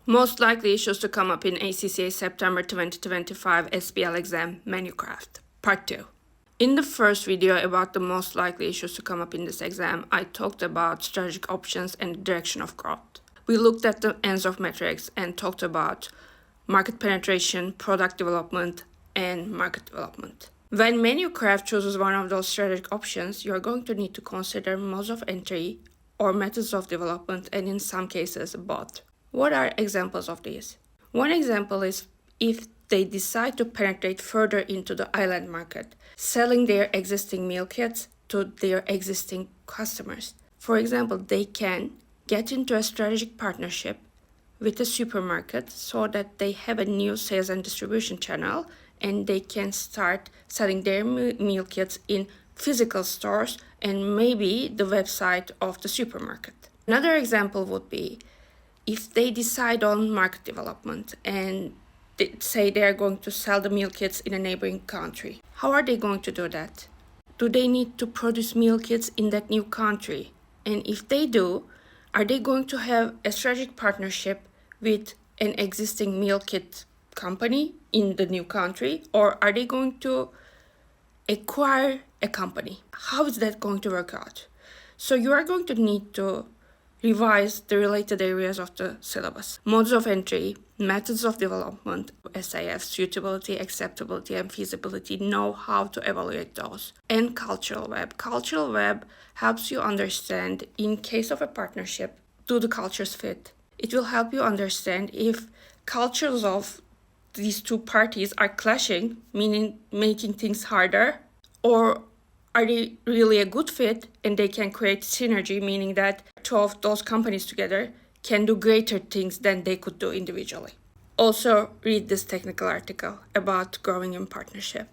Most likely issues to come up in ACCA September 2025 SBL Exam Menu Craft, Part 2. In the first video about the most likely issues to come up in this exam, I talked about strategic options and the direction of growth. We looked at the Ansoff Matrix and talked about market penetration, product development, and market development. When Menu Craft chooses one of those strategic options, you are going to need to consider modes of entry or methods of development, and in some cases, both. What are examples of these? One example is if they decide to penetrate further into the Ayeland market, selling their existing meal kits to their existing customers. For example, they can get into a strategic partnership with a supermarket so that they have a new sales and distribution channel and they can start selling their meal kits in physical stores and maybe the website of the supermarket. Another example would be if they decide on market development and they say they are going to sell the meal kits in a neighboring country. How are they going to do that? Do they need to produce meal kits in that new country? And if they do, are they going to have a strategic partnership with an existing meal kit company in the new country? Or are they going to acquire a company? How is that going to work out? So you are going to need to revise the related areas of the syllabus. Modes of entry, methods of development, SAF, suitability, acceptability, and feasibility, know how to evaluate those. And cultural web. Cultural web helps you understand, in case of a partnership, do the cultures fit? It will help you understand if cultures of these two parties are clashing, meaning making things harder, or are they really a good fit and they can create synergy, meaning that two of those companies together can do greater things than they could do individually. Also, read this technical article about growing in partnership.